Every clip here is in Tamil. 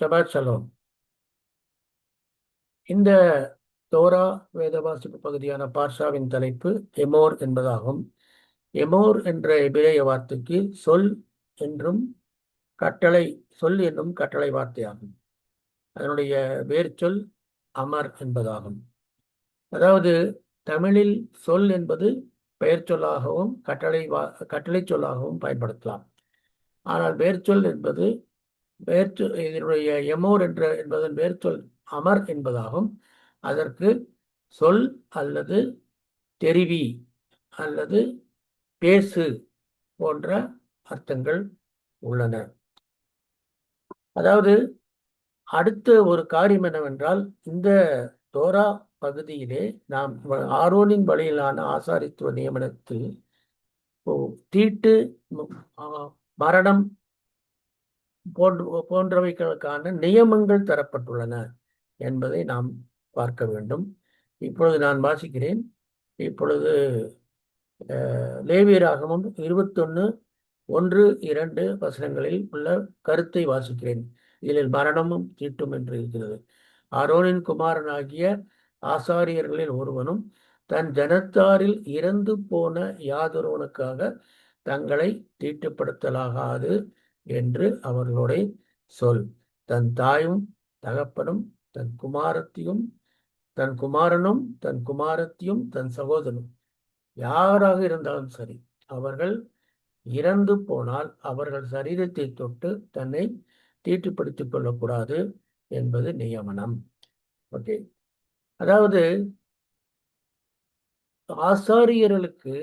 ஷபாத் ஷலோம். இந்த தோரா வேத வாசிப்பு பகுதியான பார்ஷாவின் தலைப்பு எமோர் என்பதாகும். எமோர் என்ற எபிரேய வார்த்தைக்கு சொல் என்றும் கட்டளை சொல் என்னும் கட்டளை வார்த்தையாகும். அதனுடைய வேர்ச்சொல் அமர் என்பதாகும். அதாவது தமிழில் சொல் என்பது பெயர் சொல்லாகவும் கட்டளை சொல்லாகவும் பயன்படுத்தலாம். ஆனால் வேர்ச்சொல் என்பது இதனுடைய எமோர் என்பதன் வேர்ச்சொல் அமர் என்பதாகும். அதற்கு சொல் அல்லது தெரிவி அல்லது பேசு போன்ற அர்த்தங்கள் உள்ளன. அதாவது அடுத்த ஒரு காரியம் என்னவென்றால், இந்த தோரா பகுதியிலே நாம் ஆரோனின் வழியிலான ஆசாரித்துவ நியமனத்தில் தீட்டு, மரணம் போன்றவைகளுக்கான நியமங்கள் தரப்பட்டுள்ளன என்பதை நாம் பார்க்க வேண்டும். இப்பொழுது நான் வாசிக்கிறேன். இப்பொழுது லேவியராகமம் 21:1-2 வசனங்களில் உள்ள கருத்தை வாசிக்கிறேன். இதில் மரணமும் தீட்டும் என்று இருக்கிறது. ஆரோனின் குமாரனாகிய ஆசாரியர்களில் ஒருவனும் தன் ஜனத்தாரில் இறந்து போன யாதொருவனுக்காக தங்களை தீட்டுப்படுத்தலாகாது என்று அவர்களுடைய சொல். தன் தாயும் தகப்பனும் தன் குமாரனும் தன் குமாரத்தியும் தன் சகோதரனும் யாராக இருந்தாலும் சரி, அவர்கள் இறந்து போனால் அவர்கள் சரீரத்தை தொட்டு தன்னை தீட்டுப்படுத்திக் கொள்ளக்கூடாது என்பது நியமனம். ஓகே, அதாவது ஆசாரியர்களுக்கு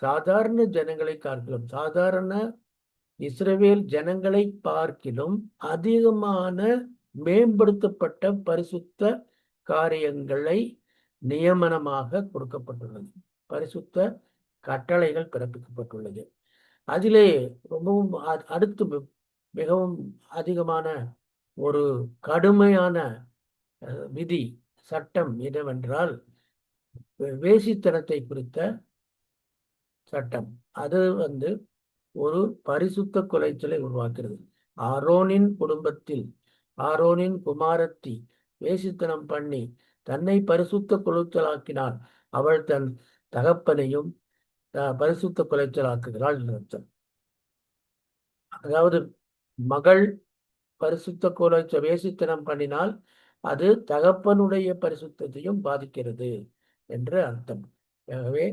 சாதாரண ஜனங்களை பார்க்கிலும், சாதாரண இஸ்ரவேல் ஜனங்களை பார்க்கிலும் அதிகமான மேம்படுத்தப்பட்ட பரிசுத்த காரியங்களை நியமனமாக கொடுக்கப்பட்டுள்ளது. பரிசுத்த கட்டளைகள் பிறப்பிக்கப்பட்டுள்ளது. அதிலே ரொம்பவும் அடுத்து மிகவும் அதிகமான ஒரு கடுமையான விதி சட்டம் என்னவென்றால் வேசித்தனத்தை குறித்த சட்டம். அது ஒரு பரிசுத்த குலைச்சலை உருவாக்குகிறது. ஆரோனின் குடும்பத்தில் ஆரோனின் குமாரத்தி வேசித்தனம் பண்ணி தன்னை பரிசுத்த குலைச்சலாக்கினாள், அவள் தன் தகப்பனையும் பரிசுத்த குலைச்சலாக்குகிறாள் என்று அர்த்தம். அதாவது மகள் பரிசுத்த வேசித்தனம் பண்ணினால் அது தகப்பனுடைய பரிசுத்தையும் பாதிக்கிறது என்று அர்த்தம். ஆகவே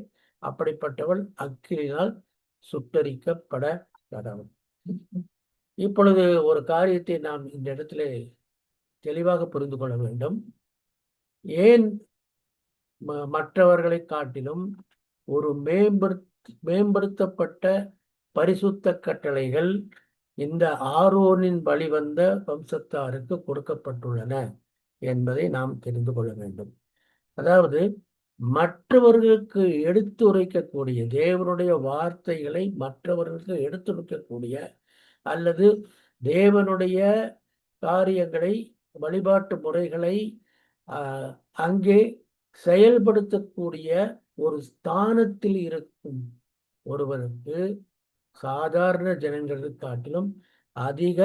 அப்படிப்பட்டவள் அக்கினியால் சுட்டரிக்கப்பட கடவுள். இப்பொழுது ஒரு காரியத்தை நாம் இந்த இடத்துல தெளிவாக புரிந்து கொள்ள வேண்டும். ஏன் மற்றவர்களை காட்டிலும் ஒரு மேம்படுத்தப்பட்ட பரிசுத்த கட்டளைகள் இந்த ஆரோனின் வழிவந்த வம்சத்தாருக்கு கொடுக்கப்பட்டுள்ளன என்பதை நாம் தெரிந்து கொள்ள வேண்டும். அதாவது மற்றவர்களுக்கு எடுத்துரைக்கக்கூடிய தேவனுடைய வார்த்தைகளை மற்றவர்களுக்கு எடுத்துரைக்கக்கூடிய அல்லது தேவனுடைய காரியங்களை வழிபாட்டு முறைகளை அங்கே செயல்படுத்தக்கூடிய ஒரு ஸ்தானத்தில் இருக்கும் ஒருவனுக்கு சாதாரண ஜனங்களை காட்டிலும் அதிக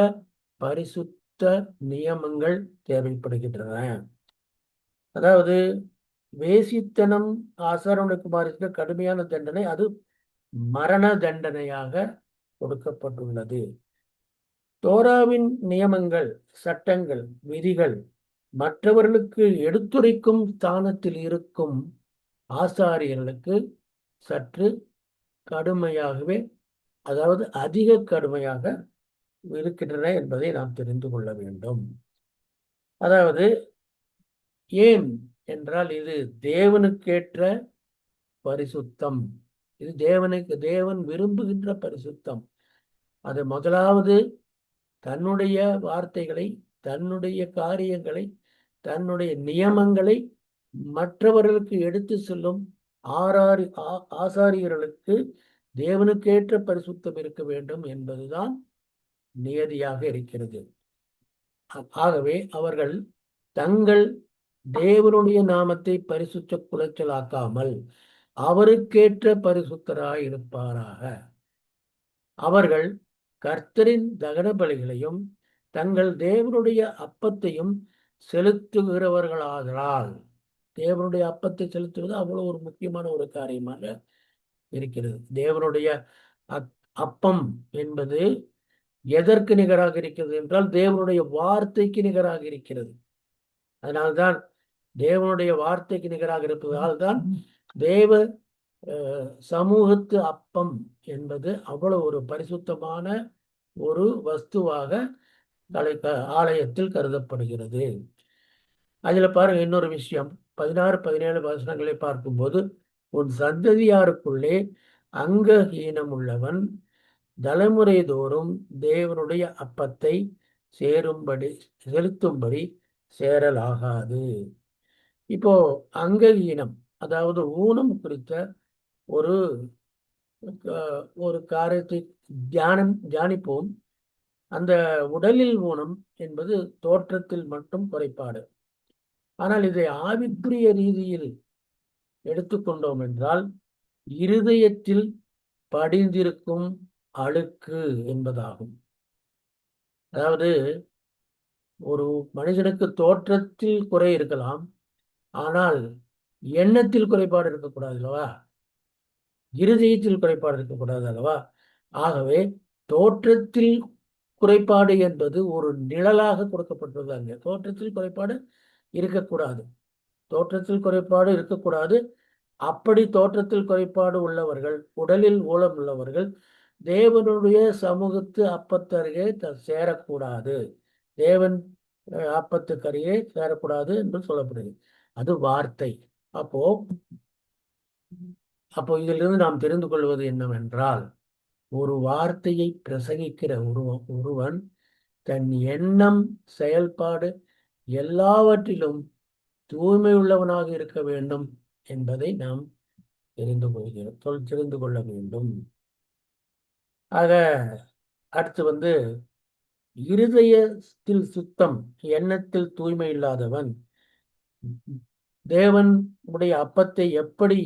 பரிசுத்த நியமங்கள் தேவைப்படுகின்றன. அதாவது வேசித்தனம் ஆசாரனுக்கு மாறிக்க கடுமையான தண்டனை, அது மரண தண்டனையாக கொடுக்கப்பட்டுள்ளது. தோராவின் நியமங்கள், சட்டங்கள், விதிகள் மற்றவர்களுக்கு எடுத்துரைக்கும் ஸ்தானத்தில் இருக்கும் ஆசாரியர்களுக்கு சற்று கடுமையாகவே, அதாவது அதிக கடுமையாக இருக்கின்றன என்பதை நாம் தெரிந்து கொள்ள வேண்டும். அதாவது ஏன் என்றால் இது தேவனுக்கேற்ற பரிசுத்தம். இது தேவன் விரும்புகின்ற பரிசுத்தம். அது முதலாவது தன்னுடைய வார்த்தைகளை, தன்னுடைய காரியங்களை, தன்னுடைய நியமங்களை மற்றவர்களுக்கு எடுத்து செல்லும் ஆசாரியர்களுக்கு தேவனுக்கேற்ற பரிசுத்தம் இருக்க வேண்டும் என்பதுதான் நியதியாக இருக்கிறது. ஆகவே அவர்கள் தங்கள் தேவனுடைய நாமத்தை பரிசுத்த குலைச்சலாக்காமல் அவருக்கேற்ற பரிசுத்தராய் இருப்பாராக. அவர்கள் கர்த்தரின் தகன பலிகளையும் தங்கள் தேவனுடைய அப்பத்தையும் செலுத்துகிறவர்களாகிறால். தேவனுடைய அப்பத்தை செலுத்துவது அவ்வளவு ஒரு முக்கியமான ஒரு காரியமாக இருக்கிறது. தேவனுடைய அப்பம் என்பது எதற்கு நிகராக இருக்கிறது என்றால் தேவனுடைய வார்த்தைக்கு நிகராக இருக்கிறது. அதனால்தான் தேவனுடைய வார்த்தைக்கு நிகராக இருப்பதால் தான் தேவ சமூகத்து அப்பம் என்பது அவ்வளவு ஒரு பரிசுத்தமான ஒரு வஸ்துவாக ஆலயத்தில் கருதப்படுகிறது. அதுல பாருங்க இன்னொரு விஷயம், 16, 17 வசனங்களை பார்க்கும்போது, உன் சந்ததியாருக்குள்ளே அங்கஹீனம் உள்ளவன் தலைமுறை தோறும் தேவனுடைய அப்பத்தை செலுத்தும்படி சேரலாகாது. இப்போ அங்கஹீனம், அதாவது ஊனம் குறித்த ஒரு ஒரு காரியத்தை தியானிப்போம். அந்த உடலில் ஊனம் என்பது தோற்றத்தில் மட்டும் குறைபாடு. ஆனால் இதை ஆவிக்குரிய ரீதியில் எடுத்துக்கொண்டோம் என்றால் இருதயத்தில் படிந்திருக்கும் அழுக்கு என்பதாகும். அதாவது ஒரு மனிதனுக்கு தோற்றத்தில் குறை இருக்கலாம், ஆனால் எண்ணத்தில் குறைபாடு இருக்கக்கூடாது அல்லவா? இருதயத்தில் குறைபாடு இருக்கக்கூடாது அல்லவா? ஆகவே தோற்றத்தில் குறைபாடு என்பது ஒரு நிழலாக கொடுக்கப்பட்டது. அங்கே தோற்றத்தில் குறைபாடு இருக்கக்கூடாது. தோற்றத்தில் குறைபாடு இருக்கக்கூடாது. அப்படி தோற்றத்தில் குறைபாடு உள்ளவர்கள், உடலில் ஊனம் உள்ளவர்கள் தேவனுடைய சமூகத்து அப்பத்தருகே சேரக்கூடாது. தேவன் அப்பத்துக்கருகே சேரக்கூடாது என்று சொல்லப்படுது. அது வார்த்தை. அப்போ இதிலிருந்து நாம் தெரிந்து கொள்வது என்னவென்றால், ஒரு வார்த்தையை பிரசங்கிக்கிற ஒருவன் தன் எண்ணம், செயல்பாடு எல்லாவற்றிலும் தூய்மை உள்ளவனாக இருக்க வேண்டும் என்பதை நாம் தெரிந்து கொள்ள வேண்டும். ஆக அடுத்து இருதயத்தில் சுத்தம், எண்ணத்தில் தூய்மை இல்லாதவன் தேவன் உடைய அப்பத்தை எப்படி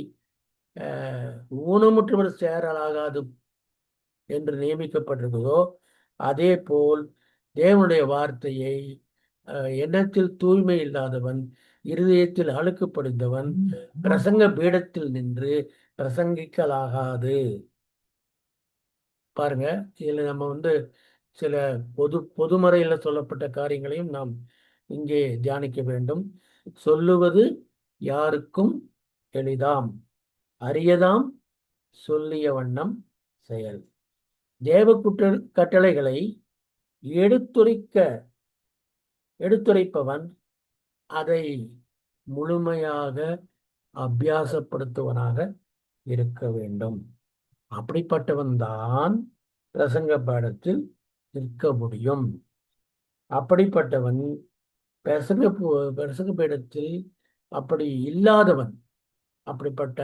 ஊனமுற்றவர் சேரலாகாது என்று நியமிக்கப்பட்டிருக்கிறதோ, அதே போல் தேவனுடைய வார்த்தையை எண்ணத்தில் தூய்மை இல்லாதவன், இருதயத்தில் அழுக்குப்படுத்தவன் பிரசங்க பீடத்தில் நின்று பிரசங்கிக்கலாகாது. பாருங்க, இதுல நம்ம சில பொதுமறையில சொல்லப்பட்ட காரியங்களையும் நாம் இங்கே தியானிக்க வேண்டும். சொல்லுவது யாருக்கும் எளிதாம், அரியதாம் சொல்லிய வண்ணம் செயல். தேவ கட்டளைகளை எடுத்துரைப்பவன் அதை முழுமையாக அபியாசப்படுத்துவனாக இருக்க வேண்டும். அப்படிப்பட்டவன் தான் பிரசங்க பாடத்தில் நிற்க முடியும். அப்படிப்பட்டவன் பிரசங்க பீடத்தில் அப்படி இல்லாதவன், அப்படிப்பட்ட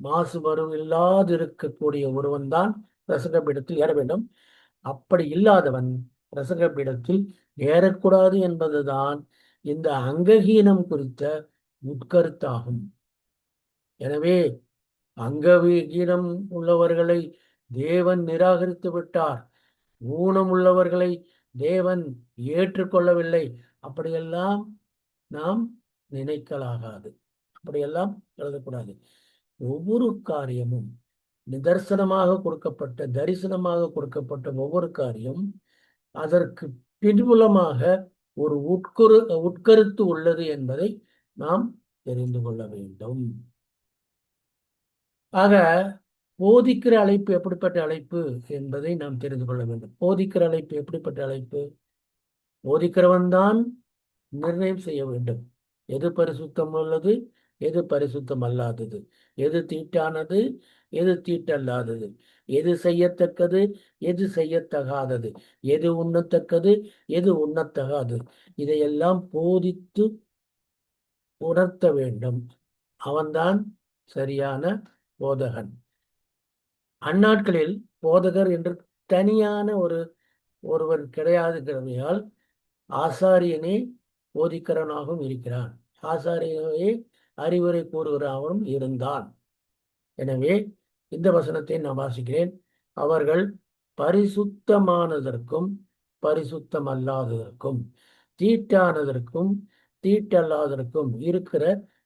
மாசுபரும் இல்லாதிருக்கக்கூடிய ஒருவன் தான் பிரசங்க பீடத்தில் ஏற வேண்டும். அப்படி இல்லாதவன் பிரசங்க பீடத்தில் ஏறக்கூடாது என்பதுதான் இந்த அங்கஹீனம் குறித்த உட்கருத்தாகும். எனவே அங்கவீனம் உள்ளவர்களை தேவன் நிராகரித்து விட்டார், ஊனம் உள்ளவர்களை தேவன் ஏற்றுக்கொள்ளவில்லை, அப்படியெல்லாம் நாம் நினைக்கலாகாது, அப்படியெல்லாம் எழுதக்கூடாது. ஒவ்வொரு காரியமும் நிதர்சனமாக கொடுக்கப்பட்ட, தரிசனமாக கொடுக்கப்பட்ட ஒவ்வொரு காரியம் அதற்கு பின்புலமாக ஒரு உட்கருத்து உள்ளது என்பதை நாம் தெரிந்து கொள்ள வேண்டும். ஆக போதிக்கிற அழைப்பு எப்படிப்பட்ட அழைப்பு என்பதை நாம் தெரிந்து கொள்ள வேண்டும். போதிக்கிற அழைப்பு எப்படிப்பட்ட அழைப்பு? போதிக்கிறவன் தான் நிர்ணயம் செய்ய வேண்டும், எது பரிசுத்தம் உள்ளது, எது பரிசுத்தம் அல்லாதது, எது தீட்டானது, எது தீட்டல்லாதது, எது செய்யத்தக்கது, எது செய்யத்தகாதது, எது உண்ணத்தக்கது, எது உண்ணத்தகாது, இதையெல்லாம் போதித்து உணர்த்த வேண்டும். அவன்தான் சரியான போதகன். அந்நாட்களில் போதகர் என்று தனியான ஒருவர் கிடையாதுங்கிறதையால் ஆசாரியனே போதிக்கிறவனாகவும் இருக்கிறான், ஆசாரியனே அறிவுரை கூறுகிறவனும் இருந்தான். எனவே இந்த வசனத்தை நான் வாசிக்கிறேன். அவர்கள் பரிசுத்தமானதற்கும் பரிசுத்தமல்லாததற்கும், தீட்டானதற்கும் தீட்டல்லாததற்கும் இருக்கிற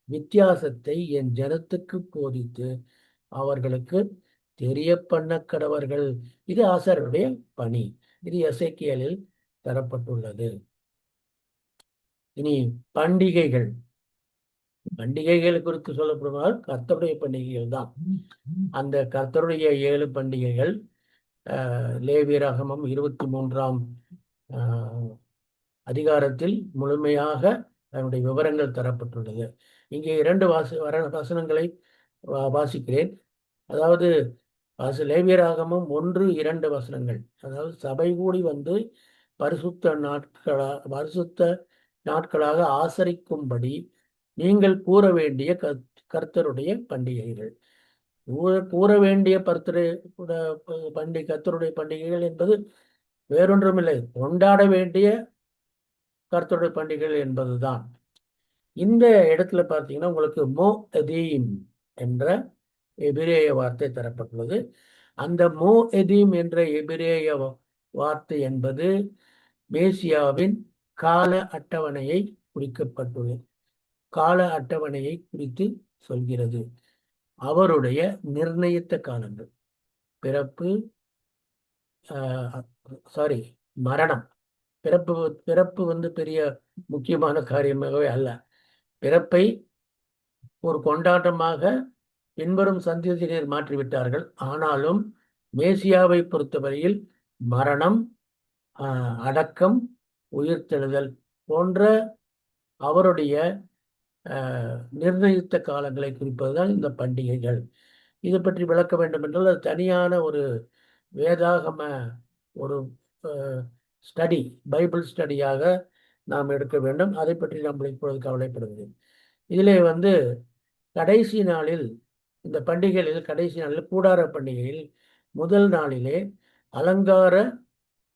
வித்தியாசத்தை என் ஜனத்துக்கு போதித்து அவர்களுக்கு தெரிய பண்ண கடவர்கள். இது ஆசாரியருடைய பணி. இது எசேக்கியேலில் தரப்பட்டுள்ளது. இனி பண்டிகைகள். பண்டிகைகள் குறித்து சொல்லப்படுவதால் கர்த்தருடைய பண்டிகைகள் தான். அந்த கர்த்தருடைய 7 பண்டிகைகள் லேவியராகமம் 23ஆம் அதிகாரத்தில் முழுமையாக அதனுடைய விவரங்கள் தரப்பட்டுள்ளது. இங்கே 2 வசனங்களை வாசிக்கிறேன். அதாவது லேவியராகமம் 1-2 வசனங்கள். அதாவது சபை கூடி வந்து பரிசுத்த நாட்களாக ஆசரிக்கும்படி நீங்கள் கூற வேண்டிய கர்த்தருடைய பண்டிகைகள். கூற வேண்டிய கர்த்தருடைய பண்டிகைகள் என்பது வேறொன்றுமில்லை, கொண்டாட வேண்டிய கர்த்தருடைய பண்டிகைகள் என்பதுதான். இந்த இடத்துல பார்த்தீங்கன்னா உங்களுக்கு மோ எதீம் என்ற எபிரேய வார்த்தை தரப்பட்டுள்ளது. அந்த மோ எதீம் என்ற எபிரேய வார்த்தை என்பது மேசியாவின் கால அட்டவணையை குறிக்கப்பட்டுள்ளது. கால அட்டவணையை குறித்து சொல்கிறது. அவருடைய நிர்ணயித்த காலங்கள், பிறப்பு மரணம். பிறப்பு வந்து பெரிய முக்கியமான காரியமாகவே அல்ல. பிறப்பை ஒரு கொண்டாட்டமாக பின்வரும் சந்ததியினர் மாற்றிவிட்டார்கள். ஆனாலும் மேசியாவை பொறுத்தவரையில் மரணம், அடக்கம், உயிர்த்தெழுதல் போன்ற அவருடைய நிர்ணயித்த காலங்களை குறிப்பதுதான் இந்த பண்டிகைகள். இதை பற்றி விளக்க வேண்டும் என்றால் அது தனியான ஒரு வேதாகம ஒரு ஸ்டடி, பைபிள் ஸ்டடியாக நாம் எடுக்க வேண்டும். அதை பற்றி நாம் இப்பொழுது கவலைப்படுவது. இதிலே வந்து கடைசி நாளில், இந்த பண்டிகைகளில் கடைசி நாளில் கூடார பண்டிகையில் முதல் நாளிலே அலங்கார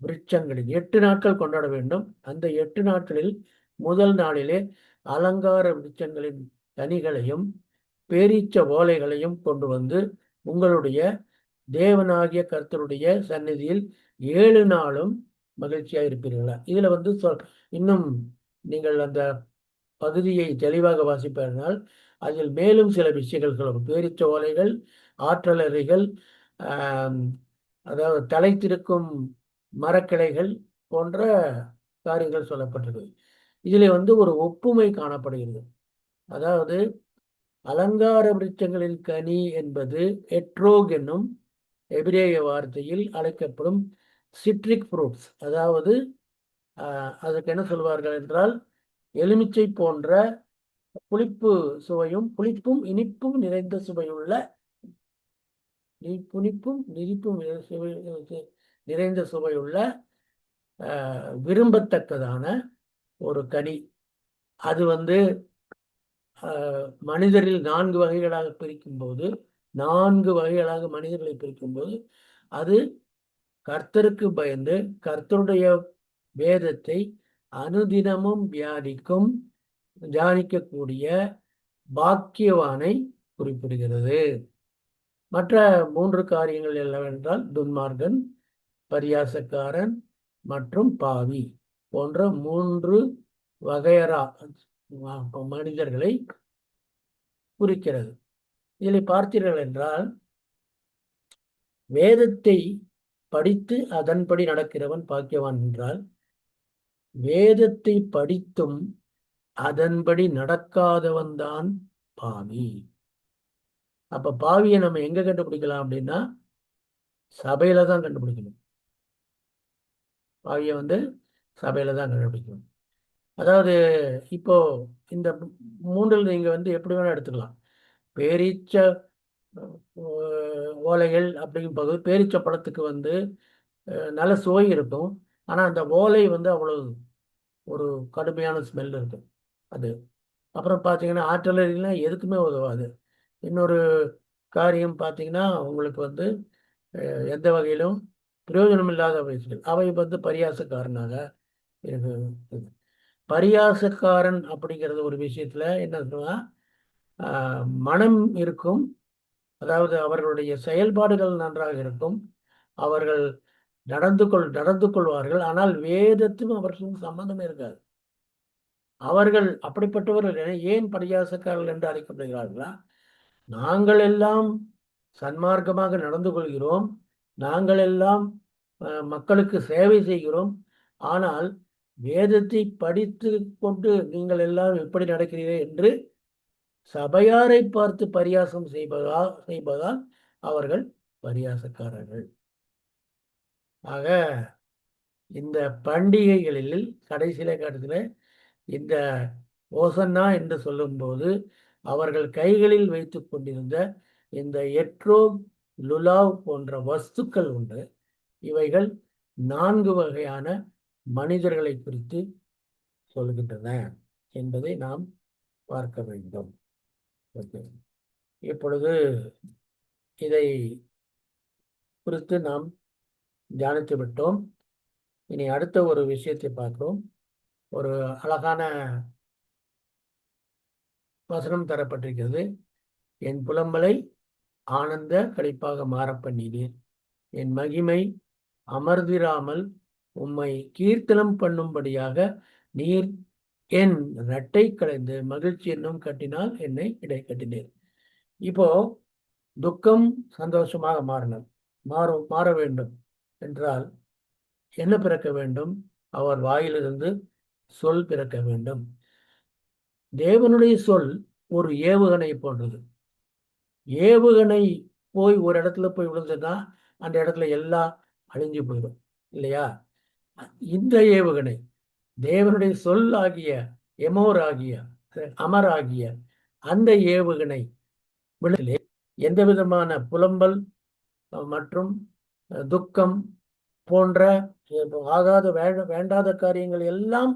விருட்சங்களில் 8 நாட்கள் கொண்டாட வேண்டும். அந்த 8 நாட்களில் முதல் நாளிலே அலங்கார விருட்சங்களின் கனிகளையும் பேரீச்ச ஓலைகளையும் கொண்டு வந்து உங்களுடைய தேவனாகிய கர்த்தருடைய சந்நிதியில் 7 நாளும் மகிழ்ச்சியாக இருப்பீர்களா. இதுல வந்து இன்னும் நீங்கள் அந்த பகுதியை தெளிவாக வாசிப்பதனால் அதில் மேலும் சில விஷயங்கள் சொல்லணும். பேரீச்ச ஓலைகள், ஆற்றலறைகள், அதாவது தலைத்திருக்கும் மரக்கிளைகள் போன்ற காரியங்கள் சொல்லப்பட்டது. இதில் வந்து ஒரு ஒப்புமை காணப்படுகிறது. அதாவது அலங்கார விருட்சங்களின் கனி என்பது எட்ரோக் என்னும் எபிரேய வார்த்தையில் அழைக்கப்படும் சிட்ரிக் ஃப்ரூட்ஸ். அதாவது அதுக்கு என்ன சொல்வார்கள் என்றால் எலுமிச்சை போன்ற புளிப்பும் இனிப்பும் நிறைந்த சுவையுள்ள விரும்பத்தக்கதான ஒரு கனி. அது வந்து மனிதரில் 4 வகைகளாக பிரிக்கும்போது, 4 வகைகளாக மனிதர்களை பிரிக்கும்போது அது கர்த்தருக்கு பயந்து கர்த்தருடைய வேதத்தை அனுதினமும் தியானிக்கக்கூடிய பாக்கியவானை குறிப்பிடுகிறது. மற்ற 3 காரியங்கள் என்னவென்றால் துன்மார்கன், பரியாசக்காரன் மற்றும் பாவி போன்ற 3 வகையறா மனிதர்களை குறிக்கிறது. இதில் பார்த்தீர்கள் என்றால் வேதத்தை படித்து அதன்படி நடக்கிறவன் பாக்கியவான் என்றால், வேதத்தை படித்தும் அதன்படி நடக்காதவன் தான் பாவி. அப்ப பாவியை நம்ம எங்க கண்டுபிடிக்கலாம் அப்படின்னா சபையில தான் கண்டுபிடிக்கணும். பாவியை வந்து சபையில தான் கண்டுபிடிக்கணும். அதாவது இப்போ இந்த 3 நீங்க வந்து எப்படி வேணா எடுத்துக்கலாம். பேரீச்ச ஓலைகள் அப்படிங்கும் போது பேரீச்ச பழத்துக்கு வந்து நல்ல சுவை இருக்கும். ஆனால் அந்த ஓலை வந்து அவ்வளவு ஒரு கடுமையான ஸ்மெல் இருக்கும் அது. அப்புறம் பார்த்தீங்கன்னா ஆற்றலறிலாம் எதுக்குமே உதவாது. இன்னொரு காரியம் பார்த்தீங்கன்னா உங்களுக்கு வந்து எந்த வகையிலும் பிரயோஜனம் இல்லாத வயசுகள் அவை வந்து பரியாசக்காரனாக இருக்கு. பரியாசக்காரன் அப்படிங்கிறது ஒரு விஷயத்துல என்னன்னா மனம் இருக்கும். அதாவது அவர்களுடைய செயல்பாடுகள் நன்றாக இருக்கும். அவர்கள் நடந்து கொள்வார்கள். ஆனால் வேதத்துக்கும் அவர்களுக்கும் சம்பந்தமே இருக்காது. அவர்கள் அப்படிப்பட்டவர்கள் ஏன் பரியாசக்காரர்கள் என்று அழைக்கப்படுகிறார்களா? நாங்கள் எல்லாம் சன்மார்க்கமாக நடந்து கொள்கிறோம், நாங்கள் எல்லாம் மக்களுக்கு சேவை செய்கிறோம், ஆனால் வேதத்தை படித்து கொண்டு நீங்கள் எல்லாம் எப்படி நடக்கிறீர்கள் என்று சபையாரை பார்த்து பரியாசம் செய்வதால் அவர்கள் பரியாசக்காரர்கள். ஆக இந்த பண்டிகைகளில் கடைசியில காலத்தில் இந்த ஓசன்னா என்று சொல்லும்போது அவர்கள் கைகளில் வைத்து கொண்டிருந்த இந்த எட்ரோக், லுலாவ் போன்ற வஸ்துக்கள் உண்டு. இவைகள் 4 வகையான மனிதர்களை குறித்து சொல்கின்றன என்பதை நாம் பார்க்க வேண்டும். இப்பொழுது இதை குறித்து நாம் தியானித்து விட்டோம். இனி அடுத்த ஒரு விஷயத்தை பார்க்கிறோம். ஒரு அழகான வசனம் தரப்பட்டிருக்கிறது. என் புலம்பலை ஆனந்த களிப்பாக மாற பண்ணினீர், என் மகிமை அமர்ந்திராமல் உம்மை கீர்த்தனம் பண்ணும்படியாக நீர் என் இரட்டை களைந்து மகிழ்ச்சி என்னும் கட்டினால் என்னை இடை கட்டினீர். இப்போ துக்கம் சந்தோஷமாக மாற வேண்டும் என்றால் என்ன பிறக்க வேண்டும்? அவர் வாயிலிருந்து சொல் பிறக்க வேண்டும். தேவனுடைய சொல் ஒரு ஏவுகணை போன்றது. ஏவுகணை போய் ஒரு இடத்துல போய் விழுந்ததுன்னா அந்த இடத்துல எல்லாம் அழிஞ்சு போயிடும் இல்லையா? இந்த ஏவுகணை தேவனுடைய சொல் ஆகிய எமோர் ஆகிய அமர் ஆகிய அந்த ஏவுகணை விழுதிலே எந்த விதமான புலம்பல் மற்றும் துக்கம் போன்ற ஆகாத வேண்டாத காரியங்கள் எல்லாம்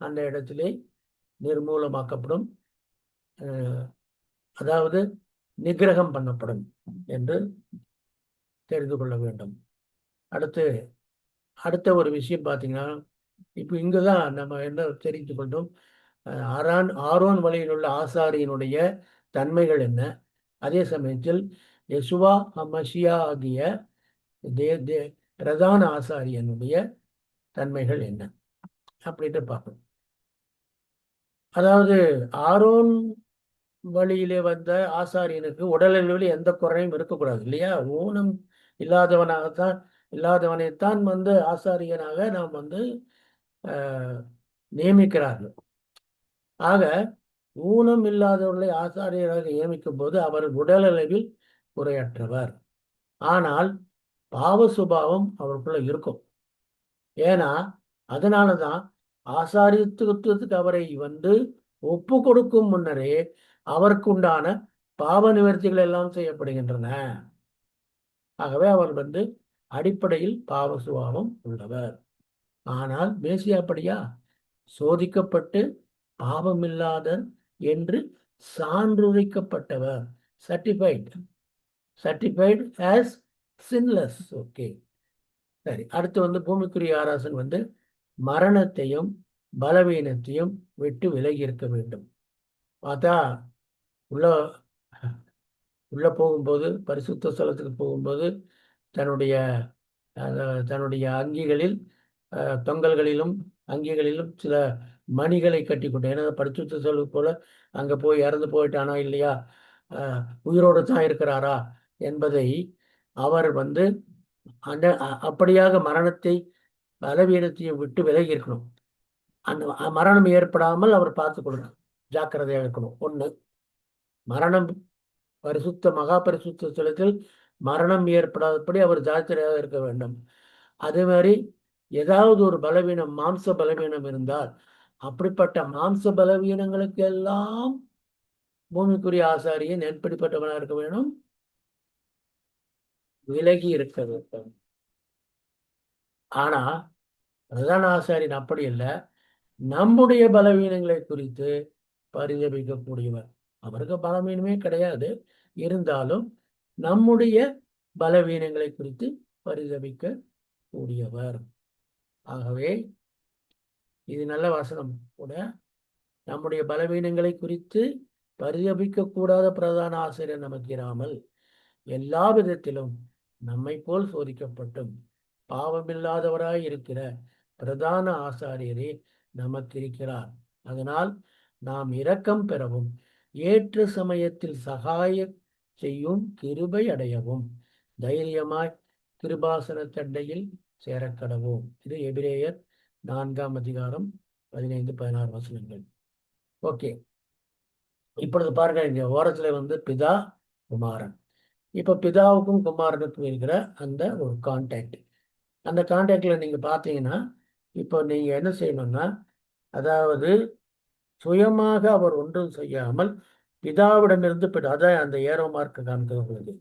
அந்த இடத்திலே நிர்மூலமாக்கப்படும், அதாவது நிகிரகம் பண்ணப்படும் என்று தெரிந்து கொள்ள வேண்டும். அடுத்த ஒரு விஷயம் பார்த்தீங்கன்னா, இப்போ இங்குதான் நம்ம என்ன தெரிந்து கொண்டோம், ஆரோன் வழியில் உள்ள ஆசாரியனுடைய தன்மைகள் என்ன, அதே சமயத்தில் யெசுவா மசியா ஆகிய பிரதான ஆசாரியனுடைய தன்மைகள் என்ன அப்படின்ட்டு பார்க்கணும். அதாவது ஆரோன் வழியிலே வந்த ஆசாரியனுக்கு உடலில் எந்த குறையும் இருக்கக்கூடாது இல்லையா? ஊனம் இல்லாதவனைத்தான் ஆசாரியனாக நாம் நியமிக்கிறார்கள். ஆக ஊனம் இல்லாதவர்களை ஆசாரியராக நியமிக்கும் போது அவர் உடலளவில் குறையற்றவர். ஆனால் பாவ சுபாவம் அவருக்குள்ள இருக்கும். ஏன்னா அதனாலதான் ஆசாரியத்துவத்துக்கு அவரை ஒப்பு கொடுக்கும் முன்னரே அவருக்கு உண்டான பாவ நிவர்த்திகள் எல்லாம் செய்யப்படுகின்றன. ஆகவே அவர் அடிப்படையில் பாவ சுபாவம் உள்ளவர். ஆனால் மேசியா அப்படியா? சோதிக்கப்பட்டு பாவமில்லாத என்று சான்றுரைக்கப்பட்டவர், சர்டிஃபைட் ஆஸ் சின்லெஸ். ஓகே, சரி. அடுத்து பூமிக்குரிய ஆராசன் மரணத்தையும் பலவீனத்தையும் விட்டு விலகி இருக்க வேண்டும். பார்த்தா உள்ள போகும்போது, பரிசுத்த ஸ்தலத்துக்கு போகும்போது தன்னுடைய அங்கிகளில் தொங்கல்களிலும் அங்கிகளிலும் சில மணிகளை கட்டி கொண்டு, ஏன்னா பரிசுத்த ஸ்தலம் போல அங்கே போய் இறந்து போயிட்டானா இல்லையா, உயிரோடு தான் இருக்கிறாரா என்பதை அவர் அந்த அப்படியாக மரணத்தை பலவீனத்தையும் விட்டு விலகி இருக்கணும். அந்த மரணம் ஏற்படாமல் அவர் பார்த்து கொடுக்கணும், ஜாக்கிரதையாக இருக்கணும். ஒன்று, மரணம் மகா பரிசுத்த ஸ்தலத்தில் மரணம் ஏற்படாதபடி அவர் ஜாக்கிரதையாக இருக்க வேண்டும். அதே மாதிரி ஏதாவது ஒரு பலவீனம், மாம்ச பலவீனம் இருந்தால் அப்படிப்பட்ட மாம்ச பலவீனங்களுக்கு எல்லாம் பூமிக்குரிய ஆசாரியன் எப்படிப்பட்டவனாக இருக்க வேணும்? விலகி இருக்க வேண்டும். ஆனா பிரதான ஆசாரியன் அப்படி இல்லை, நம்முடைய பலவீனங்களை குறித்து பரிதபிக்கக்கூடியவர். அவருக்கு பலவீனமே கிடையாது, இருந்தாலும் நம்முடைய பலவீனங்களை குறித்து பரிதபிக்க கூடியவர். ஆகவே இது நல்ல வசனம் கூட. நம்முடைய பலவீனங்களை குறித்து பரிதபிக்க கூடாத பிரதான ஆசிரியர் நமக்கு இராமல் எல்லா விதத்திலும் நம்மை போல் சோதிக்கப்பட்டும் பாவமில்லாதவராய் இருக்கிற பிரதான ஆசாரியரே நமக்கு இருக்கிறார். அதனால் நாம் இரக்கம் பெறவும் ஏற்ற சமயத்தில் சகாயம் செய்யும் கிருபை அடையவும் தைரியமாய் கிருபாசன தண்டையில் சேரக்கடவோம். இது எபிரேயர் 4ஆம் அதிகாரம் 15-16 வசனங்கள். ஓகே, இப்பொழுது பாருங்க, இங்க ஓரத்துல பிதா குமாரன். இப்ப பிதாவுக்கும் குமாரனுக்கும் இருக்கிற அந்த ஒரு கான்டாக்ட், அந்த கான்டாக்ட்ல நீங்க பார்த்தீங்கன்னா இப்போ நீங்க என்ன செய்யணும்னா, அதாவது சுயமாக அவர் ஒன்றும் செய்யாமல் பிதாவிடமிருந்து அதான் அந்த ஏரோ மார்க் காமிக்கிறது.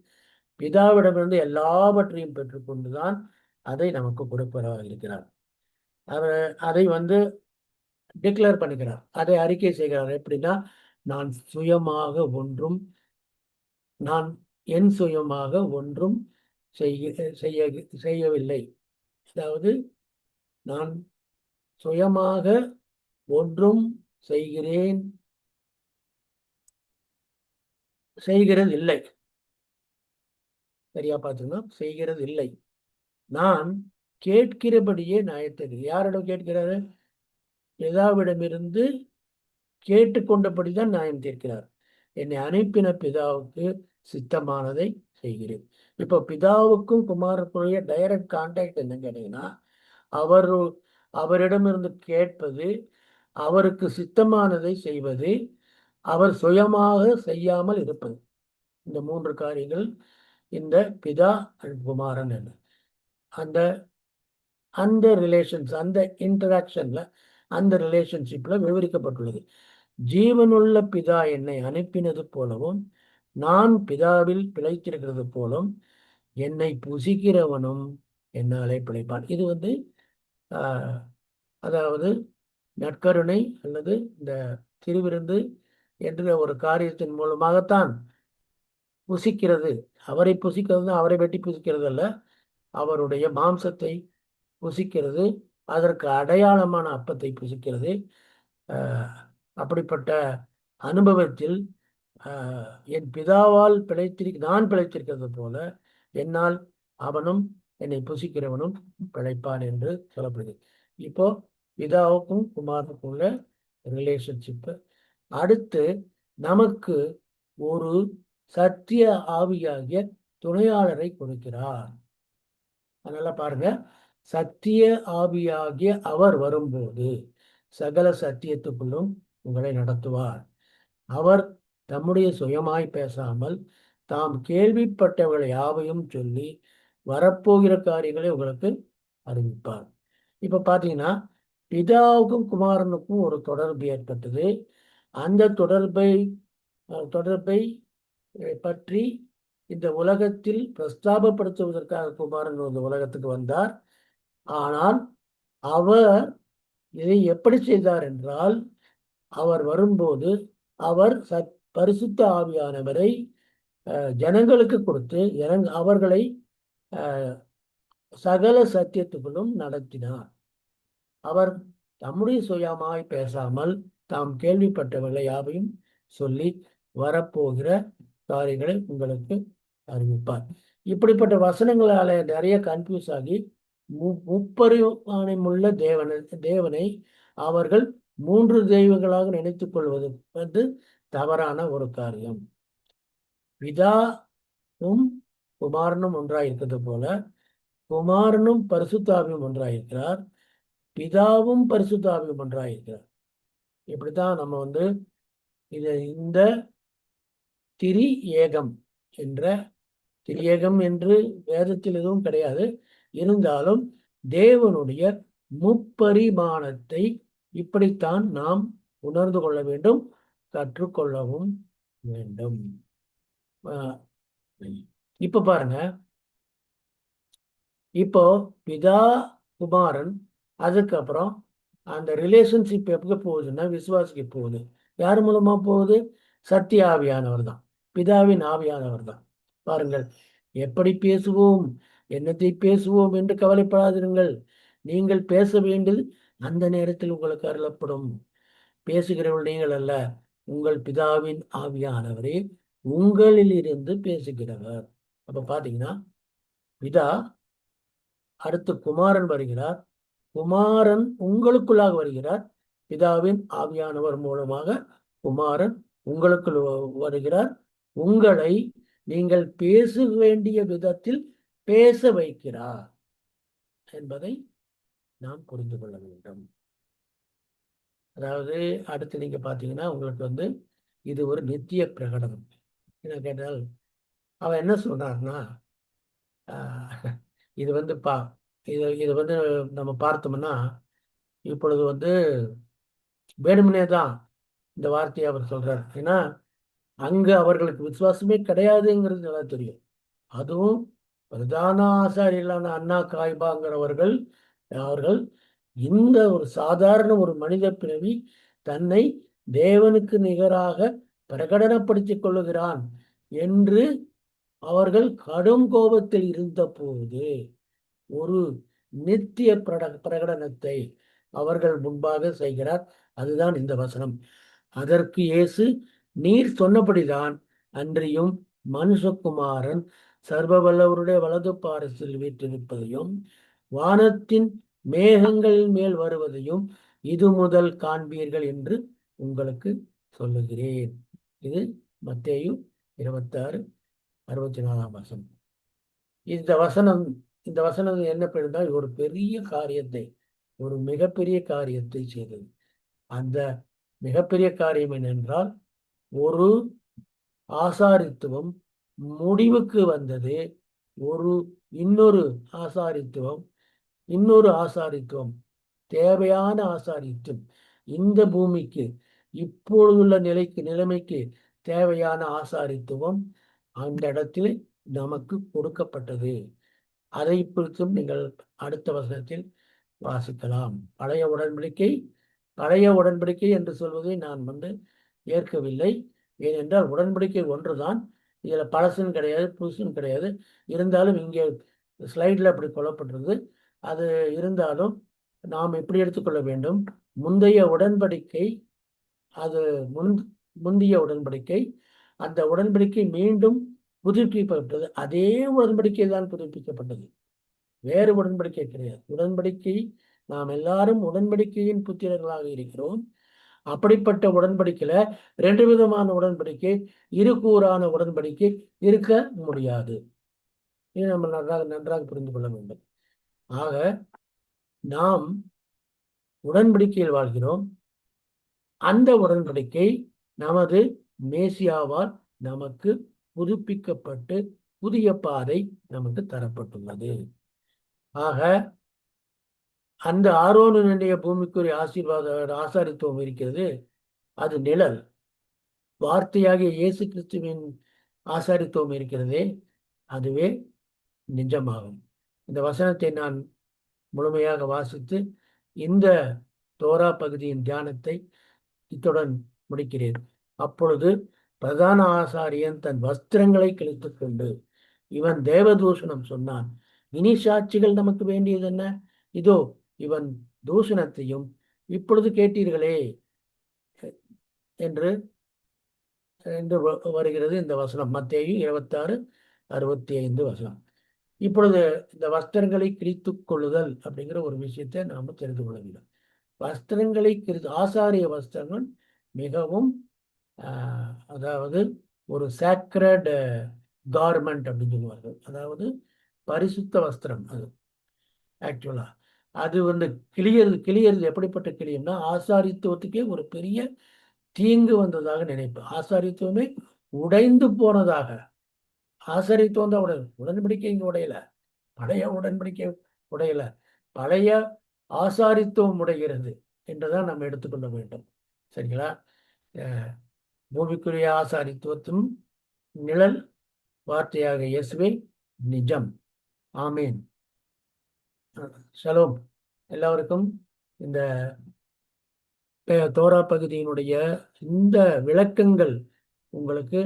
பிதாவிடமிருந்து எல்லாவற்றையும் பெற்றுக்கொண்டுதான் அதை நமக்கு கொடுப்பவராக இருக்கிறார். அவர் அதை டிக்ளேர் பண்ணிக்கிறார், அதை அறிக்கை செய்கிறார். எப்படின்னா, நான் என் சுயமாக ஒன்றும் செய்யவில்லை. அதாவது நான் சுயமாக ஒன்றும் செய்கிறது இல்லை. சரியா பார்த்துக்கணும், செய்கிறது இல்லை. நான் கேட்கிறபடியே நியாயத்தது. யாரிடம் கேட்கிறாரு? பிதாவிடமிருந்து கேட்டுக்கொண்டபடிதான் நியாயம் தீர்க்கிறார். என்னை அனுப்பின பிதாவுக்கு சித்தமானதை செய்கிறேன். இப்போ பிதாவுக்கும் குமாரனுக்குரிய டைரக்ட் கான்டாக்ட் என்ன கேட்டீங்கன்னா, அவரிடமிருந்து கேட்பது, அவருக்கு சித்தமானதை செய்வது, அவர் சுயமாக செய்யாமல் இருப்பது. இந்த 3 காரியங்கள் இந்த பிதா குமாரன் என்ன அந்த ரிலேஷன்ஸ், அந்த இன்டராக்ஷன்ல, அந்த ரிலேஷன்ஷிப்ல விவரிக்கப்பட்டுள்ளது. ஜீவனுள்ள பிதா என்னை அனுப்பினது போலவும் நான் பிதாவில் பிழைத்திருக்கிறது போலும் என்னை புசிக்கிறவனும் என்னாலே பிழைப்பான். இது அதாவது நற்கருணை அல்லது இந்த திருவிருந்து என்ற ஒரு காரியத்தின் மூலமாகத்தான் புசிக்கிறது. அவரை புசிக்கிறது, அவரை வெட்டி புசிக்கிறது அல்ல, அவருடைய மாம்சத்தை புசிக்கிறது, அதற்கு அடையாளமான அப்பத்தை புசிக்கிறது. அப்படிப்பட்ட அனுபவத்தில் என் பிதாவால் நான் பிழைத்திருக்கிறது போல என்னால் அவனும் என்னை புசிக்கிறவனும் பிழைப்பான் என்று சொல்லப்படுது. இப்போ பிதாவுக்கும் குமாரனுக்கும் உள்ள ரிலேஷன்ஷிப்பு. அடுத்து நமக்கு ஒரு சத்திய ஆவியாகிய துணையாளரை கொடுக்கிறார். அதனால பாருங்க, சத்திய ஆவியாகிய அவர் வரும்போது சகல சத்தியத்துக்குள்ளும் உங்களை நடத்துவார். அவர் தம்முடைய சுயமாய் பேசாமல் தாம் கேள்விப்பட்டவர்களை யாவையும் சொல்லி வரப்போகிற காரியங்களை உங்களுக்கு அறிவிப்பார். இப்ப பாத்தீங்கன்னா, பிதாவுக்கும் குமாரனுக்கும் ஒரு தொடர்பு ஏற்பட்டது. அந்த தொடர்பை பற்றி இந்த உலகத்தில் பிரஸ்தாபப்படுத்துவதற்காக குமாரன் இந்த உலகத்துக்கு வந்தார். ஆனால் அவர் இதை எப்படி செய்தார் என்றால், அவர் வரும்போது அவர் பரிசுத்த ஆவியானவரை ஜனங்களுக்கு கொடுத்து அவர்களை சகல சத்தியத்துக்குள்ளும் நடத்தினார். அவர் தம்முடைய சுயமாய் பேசாமல் தாம் கேள்விப்பட்டவர்களை யாவையும் சொல்லி வரப்போகிற காரியங்களை உங்களுக்கு அறிவிப்பார். இப்படிப்பட்ட வசனங்களால நிறைய கன்ஃபியூஸ் ஆகி முப்பரிமாணமுள்ள தேவனை அவர்கள் 3 தெய்வங்களாக நினைத்துக் கொள்வது தவறான ஒரு காரியம். பிதாவும் குமாரனும் ஒன்றாயிருக்கிறது போல குமாரனும் பரிசுத்தாவியும் ஒன்றாயிருக்கிறார், பிதாவும் பரிசுத்தாவியும் ஒன்றாயிருக்கிறார். இப்படித்தான் நம்ம இந்த திரியேகம் என்று வேதத்தில் எதுவும் கிடையாது. இருந்தாலும் தேவனுடைய முப்பரிமாணத்தை இப்படித்தான் நாம் உணர்ந்து கொள்ள வேண்டும், கற்றுக்கொள்ளவும் வேண்டும். இப்ப பாருங்க, இப்போ பிதா குமாரன், அதுக்கப்புறம் அந்த ரிலேஷன்ஷிப் எப்படி போகுதுன்னா விசுவாசிக்கு போகுது. யார் மூலமா போகுது? சத்திய ஆவியானவர் தான், பிதாவின் ஆவியானவர் தான். பாருங்கள், எப்படி பேசுவோம், என்னத்தை பேசுவோம் என்று கவலைப்படாதிருங்கள். நீங்கள் பேச வேண்டியது அந்த நேரத்தில் உங்களுக்கு அருளப்படும். பேசுகிறவர்கள் நீங்கள் அல்ல, உங்கள் பிதாவின் ஆவியானவரே உங்களில் இருந்து பேசுகிறவர். அப்ப பாத்தீங்கன்னா, பிதா அடுத்து குமாரன் வருகிறார். குமாரன் உங்களுக்குள்ளாக வருகிறார். பிதாவின் ஆவியானவர் மூலமாக குமாரன் உங்களுக்குள் வருகிறார். உங்களை நீங்கள் பேச வேண்டிய விதத்தில் பேச வைக்கிறார் என்பதை நாம் புரிந்து கொள்ள வேண்டும். அதாவது அடுத்து நீங்க பார்த்தீங்கன்னா உங்களுக்கு இது ஒரு நித்திய பிரகடனம். என்ன கேட்டால் அவன் என்ன சொன்னார்னா, இது இது நம்ம பார்த்தோம்னா இப்பொழுது வேணும்னே தான் இந்த வார்த்தையை அவர் சொல்றார். ஏன்னா அங்கு அவர்களுக்கு விசுவாசமே கிடையாதுங்கிறது நல்லா தெரியும். அதுவும் பிரதான ஆசாரியர்களான அண்ணா காய்பாங்கிறவர்கள் அவர்கள் இந்த ஒரு சாதாரண ஒரு மனித பிறவி தன்னை தேவனுக்கு நிகராக பிரகடனப்படுத்திக் கொள்ளுகிறான் என்று அவர்கள் கடும் கோபத்தில் இருந்த போது ஒரு நித்திய பிரகடனத்தை அவர்கள் முன்பாக செய்கிறார். அதுதான் இந்த வசனம். அதற்கு இயேசு, நீர் சொன்னபடிதான் அன்றியும் மனுஷகுமாரன் சர்வவல்லவருடைய வலது பாரசில் வீற்றிருப்பதையும் வானத்தின் மேகங்களின் மேல் வருவதையும் இது முதல் காண்பீர்கள் என்று உங்களுக்கு சொல்லுகிறேன். இது மத்தேயு 26:64 வசனம். இந்த வசனம் என்ன பெருந்தால் ஒரு பெரிய காரியத்தை, ஒரு மிகப்பெரிய காரியத்தை செய்தது. அந்த மிகப்பெரிய காரியம் என்னென்றால் ஒரு ஆசாரித்துவம் முடிவுக்கு வந்தது. இன்னொரு ஆசாரித்துவம் தேவையான ஆசாரித்துவம் இந்த பூமிக்கு இப்பொழுதுள்ள நிலைமைக்கு தேவையான ஆசாரித்துவம் அந்த இடத்தில் நமக்கு கொடுக்கப்பட்டது. அதை குறித்தும் நீங்கள் அடுத்த வசனத்தில் வாசிக்கலாம். பழைய உடன்படிக்கை என்று சொல்வதை நான் ஏற்கவில்லை. ஏனென்றால் உடன்படிக்கை ஒன்றுதான். இதில் பழசுன்னு கிடையாது, புதுசுன்னு கிடையாது. இருந்தாலும் இங்கே ஸ்லைடில் அப்படி கொல்லப்பட்டிருக்கு. அது இருந்தாலும் நாம் எப்படி எடுத்துக்கொள்ள வேண்டும்? முந்தைய உடன்படிக்கை, அது முந்தைய உடன்படிக்கை. அந்த உடன்படிக்கை மீண்டும் புதுப்பிக்கப்பட்டது. அதே உடன்படிக்கை தான் புதுப்பிக்கப்பட்டது, வேறு உடன்படிக்கை கிடையாது. உடன்படிக்கை, நாம் எல்லாரும் உடன்படிக்கையின் புத்திரர்களாக இருக்கிறோம். அப்படிப்பட்ட உடன்படிக்கையில 2 விதமான உடன்படிக்கை, இருகூறான உடன்படிக்கை இருக்க முடியாது. இதை நம்ம நன்றாக புரிந்து கொள்ள வேண்டும். ஆக நாம் உடன்படிக்கையில் வாழ்கிறோம். அந்த உடன்படிக்கை நமது மேசியாவால் நமக்கு புதுப்பிக்கப்பட்டு புதிய பாதை நமக்கு தரப்பட்டுள்ளது. ஆக அந்த ஆரோனுடைய பூமிக்குரிய ஆசாரித்துவம் இருக்கிறது, அது நிழல். வார்த்தையாகிய இயேசு கிறிஸ்துவின் ஆசாரித்துவம் இருக்கிறதே, அதுவே நிஜமாகும். இந்த வசனத்தை நான் முழுமையாக வாசித்து இந்த தோரா பகுதியின் தியானத்தை இத்துடன் முடிக்கிறேன். அப்பொழுது பிரதான ஆசாரியன் தன் வஸ்திரங்களை கிழித்துக் கொண்டு இவன் தேவதூஷணம் சொன்னான். இனி சாட்சிகள் நமக்கு வேண்டியது என்ன? இதோ இவன் தூஷணத்தையும் இப்பொழுது கேட்டீர்களே என்று வருகிறது இந்த வசனம். மத்தேயு 26:65 வசனம். இப்பொழுது இந்த வஸ்திரங்களை கிழித்துக் கொள்ளுதல் அப்படிங்கிற ஒரு விஷயத்தை நாம தெரிந்து கொள்ள வேண்டும். வஸ்திரங்களை ஆசாரிய வஸ்திரங்கள் மிகவும் அதாவது ஒரு சேக்ரட் கார்மெண்ட் அப்படின்னு சொல்லுவார்கள். அதாவது பரிசுத்த வஸ்திரம். அது ஆக்சுவலா அது கிளியறது எப்படிப்பட்ட கிளியம்னா, ஆசாரித்துவத்துக்கே ஒரு பெரிய தீங்கு வந்ததாக நினைப்பு. ஆசாரித்துவமே உடைந்து போனதாக. ஆசாரித்துவம் தான் உடன்படிக்கை இங்கே உடையல, பழைய உடன்படிக்கை உடையல, பழைய ஆசாரித்துவம் உடைகிறது என்றுதான் நம்ம எடுத்துக்கொள்ள வேண்டும். சரிங்களா? பூமிக்குரிய ஆசாரித்துவத்தும் நிழல், வார்த்தையாக இயேசுவே நிஜம். ஆமீன். ஷலோம். எல்லாருக்கும் இந்த தோரா பகுதியினுடைய இந்த விளக்கங்கள் உங்களுக்கு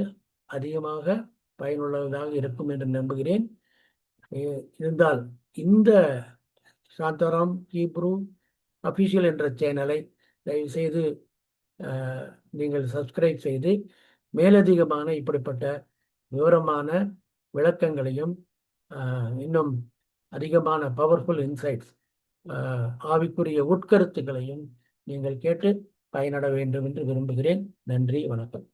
அதிகமாக பயனுள்ளதாக இருக்கும் என்று நம்புகிறேன். இருந்தால் இந்த சாந்தாராம் ஹீப்ரு அஃபிஷியல் என்ற சேனலை தயவுசெய்து நீங்கள் சப்ஸ்கிரைப் செய்து மேலதிகமான இப்படிப்பட்ட விவரமான விளக்கங்களையும் இன்னும் அதிகமான பவர்ஃபுல் இன்சைட்ஸ், ஆவிக்குரிய உட்கருத்துக்களையும் நீங்கள் கேட்டு பயனட வேண்டும் என்று விரும்புகிறேன். நன்றி, வணக்கம்.